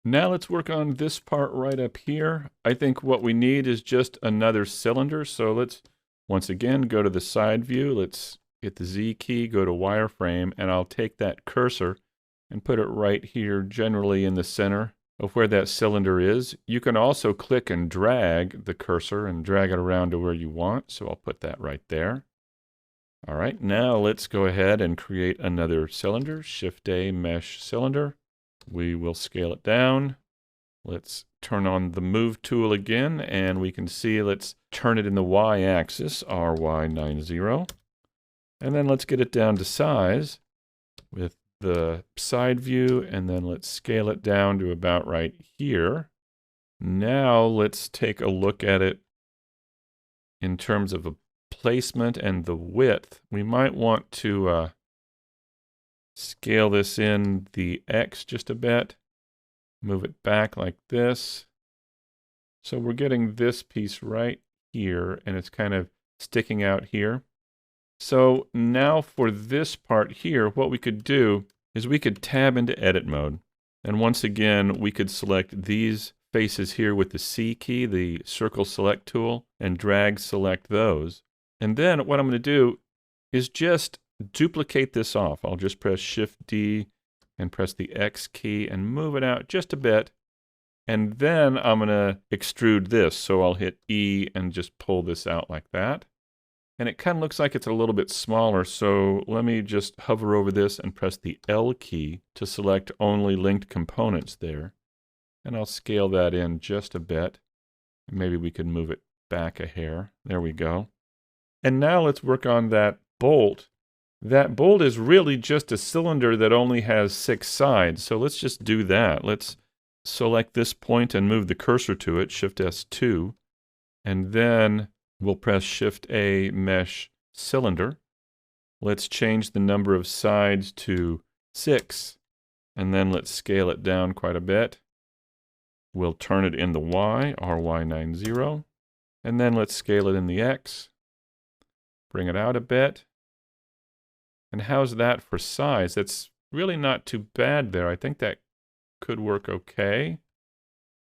Now let's work on this part right up here. I think what we need is just another cylinder. So let's once again go to the side view. Let's hit the Z key, go to wireframe, and I'll take that cursor and put it right here, generally in the center of where that cylinder is. You can also click and drag the cursor and drag it around to where you want. So I'll put that right there. All right, now let's go ahead and create another cylinder. Shift A, mesh cylinder. We will scale it down. Let's turn on the move tool again, and we can see, let's turn it in the y-axis, RY90. And then let's get it down to size with the side view, and then let's scale it down to about right here. Now let's take a look at it in terms of a placement and the width. We might want to scale this in the X just a bit, move it back like this. So we're getting this piece right here, and it's kind of sticking out here. So now for this part here, what we could do is we could tab into edit mode. And once again, we could select these faces here with the C key, the circle select tool, and drag select those. And then what I'm going to do is just duplicate this off. I'll just press Shift D and press the X key and move it out just a bit. And then I'm going to extrude this. So I'll hit E and just pull this out like that. And it kind of looks like it's a little bit smaller. So let me just hover over this and press the L key to select only linked components there. And I'll scale that in just a bit. Maybe we could move it back a hair. There we go. And now let's work on that bolt. That bolt is really just a cylinder that only has 6 sides. So let's just do that. Let's select this point and move the cursor to it, Shift S2. And then we'll press Shift A, mesh cylinder. Let's change the number of sides to 6. And then let's scale it down quite a bit. We'll turn it in the Y, RY90. And then let's scale it in the X. Bring it out a bit. And how's that for size? That's really not too bad there. I think that could work okay.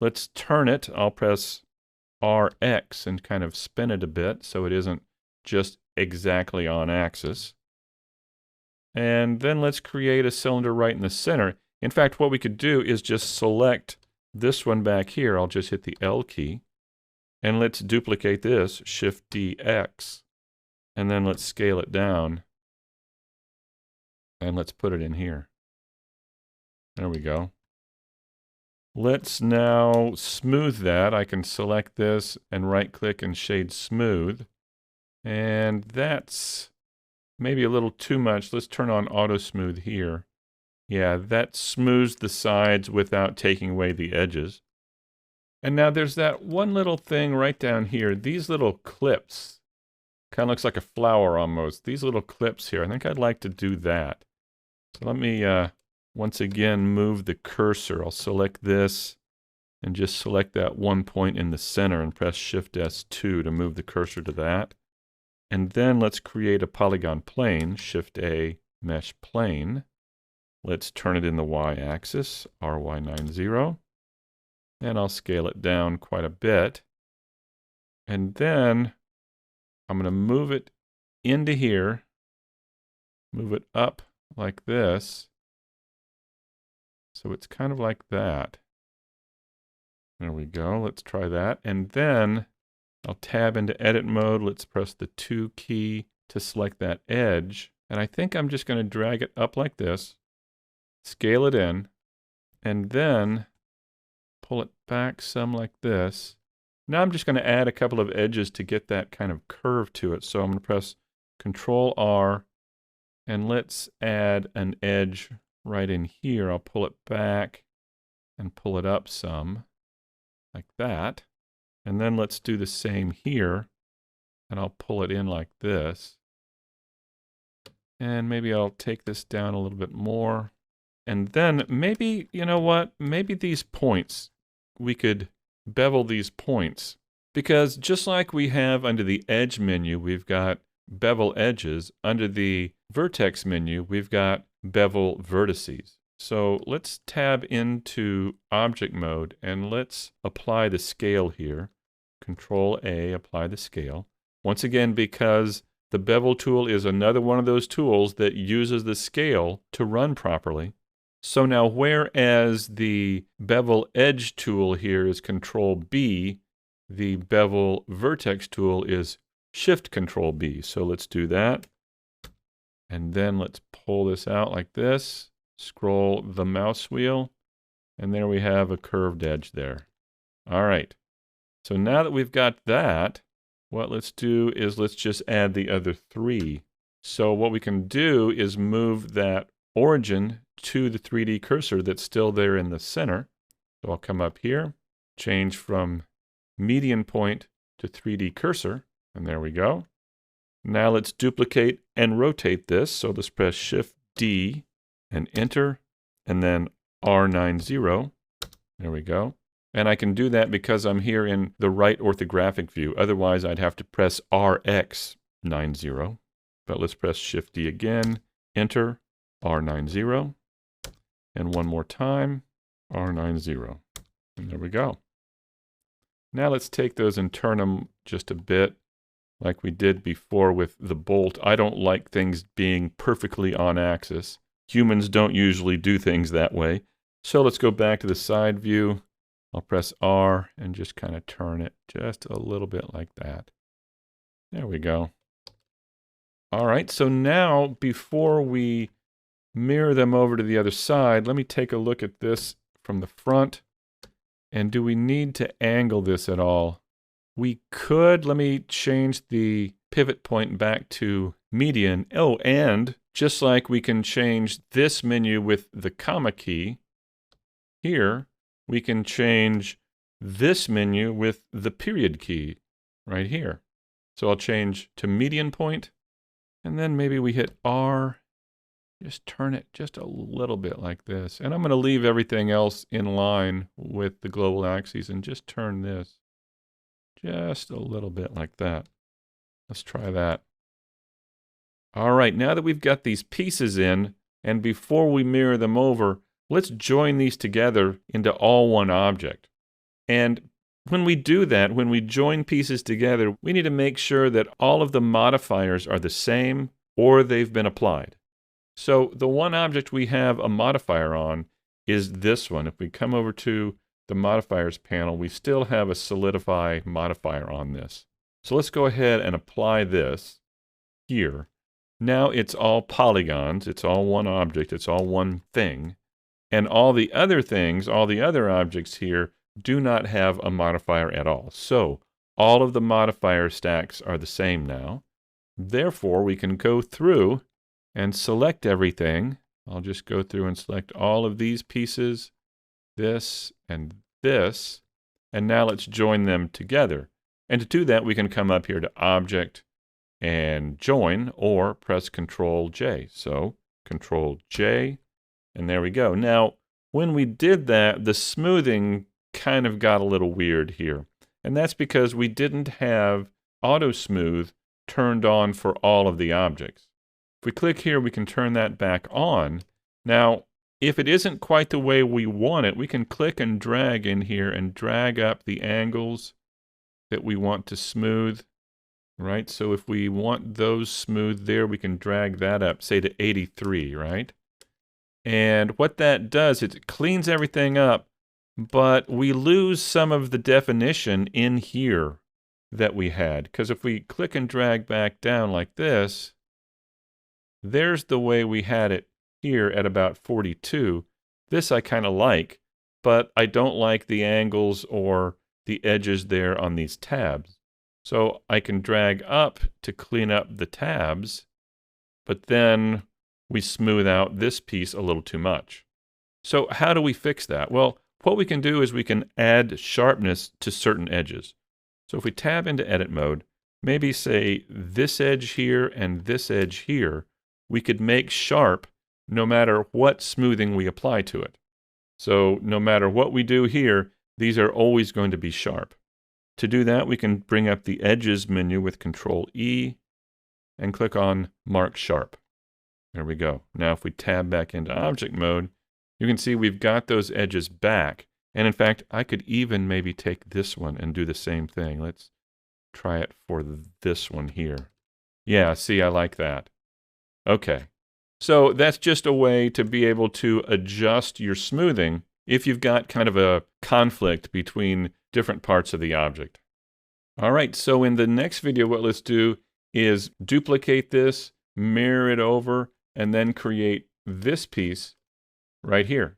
Let's turn it. I'll press RX and kind of spin it a bit so it isn't just exactly on axis. And then let's create a cylinder right in the center. In fact, what we could do is just select this one back here. I'll just hit the L key. And let's duplicate this, Shift DX. And then let's scale it down. And let's put it in here. There we go. Let's now smooth that. I can select this and right-click and shade smooth. And that's maybe a little too much. Let's turn on auto smooth here. Yeah, that smooths the sides without taking away the edges. And now there's that one little thing right down here. These little clips. Kind of looks like a flower almost. These little clips here. I think I'd like to do that. So let me once again move the cursor. I'll select this and just select that one point in the center and press Shift S2 to move the cursor to that. And then let's create a polygon plane, Shift A, mesh plane. Let's turn it in the y-axis, RY90. And I'll scale it down quite a bit. And then I'm going to move it into here, move it up like this. So it's kind of like that. There we go. Let's try that. And then I'll tab into edit mode. Let's press the 2 key to select that edge. And I think I'm just going to drag it up like this, scale it in, and then pull it back some like this. Now I'm just going to add a couple of edges to get that kind of curve to it. So I'm going to press Control R, and let's add an edge right in here. I'll pull it back and pull it up some, like that. And then let's do the same here, and I'll pull it in like this. And maybe I'll take this down a little bit more. And then maybe, you know what, maybe these points, we could bevel these points. Because just like we have under the Edge menu, we've got bevel edges. Under the Vertex menu, we've got bevel vertices. So let's tab into object mode and let's apply the scale here. Control A, apply the scale. Once again, because the bevel tool is another one of those tools that uses the scale to run properly. So now, whereas the bevel edge tool here is Control B, the bevel vertex tool is Shift Control B. So let's do that. And then let's pull this out like this, scroll the mouse wheel, and there we have a curved edge there. All right. So now that we've got that, what let's do is let's just add the other three. So what we can do is move that origin to the 3D cursor that's still there in the center. So I'll come up here, change from median point to 3D cursor, and there we go. Now let's duplicate and rotate this. So let's press Shift D and enter, and then R90. There we go. And I can do that because I'm here in the right orthographic view. Otherwise, I'd have to press RX90. But let's press Shift D again, enter, R90. And one more time, R90. And there we go. Now let's take those and turn them just a bit like we did before with the bolt. I don't like things being perfectly on axis. Humans don't usually do things that way. So let's go back to the side view. I'll press R and just kind of turn it just a little bit like that. There we go. All right, so now before we mirror them over to the other side, let me take a look at this from the front. And do we need to angle this at all? We could. Let me change the pivot point back to median. Oh, and just like we can change this menu with the comma key, here we can change this menu with the period key right here. So I'll change to median point, and then maybe we hit R. Just turn it just a little bit like this. And I'm going to leave everything else in line with the global axes and just turn this just a little bit like that. Let's try that. All right, now that we've got these pieces in, and before we mirror them over, let's join these together into all one object. And when we do that, when we join pieces together, we need to make sure that all of the modifiers are the same or they've been applied. So the one object we have a modifier on is this one. If we come over to the modifiers panel, we still have a solidify modifier on this. So let's go ahead and apply this here. Now it's all polygons, it's all one object, it's all one thing. And all the other things, all the other objects here do not have a modifier at all. So all of the modifier stacks are the same now. Therefore, we can go through and select everything. I'll just go through and select all of these pieces, this and this, and now let's join them together. And to do that, we can come up here to Object and Join, or press Control J. So Control J, and there we go. Now, when we did that, the smoothing kind of got a little weird here. And that's because we didn't have Auto Smooth turned on for all of the objects. If we click here, we can turn that back on. Now, if it isn't quite the way we want it, we can click and drag in here and drag up the angles that we want to smooth, right? So if we want those smooth there, we can drag that up, say to 83, right? And what that does is it cleans everything up, but we lose some of the definition in here that we had. Because if we click and drag back down like this, there's the way we had it here at about 42. This I kind of like, but I don't like the angles or the edges there on these tabs. So I can drag up to clean up the tabs, but then we smooth out this piece a little too much. So how do we fix that? Well, what we can do is we can add sharpness to certain edges. So if we tab into edit mode, maybe say this edge here and this edge here, we could make sharp no matter what smoothing we apply to it. So no matter what we do here, these are always going to be sharp. To do that, we can bring up the Edges menu with Control E and click on Mark Sharp. There we go. Now if we tab back into object mode, you can see we've got those edges back. And in fact, I could even maybe take this one and do the same thing. Let's try it for this one here. Yeah, see, I like that. Okay. So that's just a way to be able to adjust your smoothing if you've got kind of a conflict between different parts of the object. All right, so in the next video, what let's do is duplicate this, mirror it over, and then create this piece right here.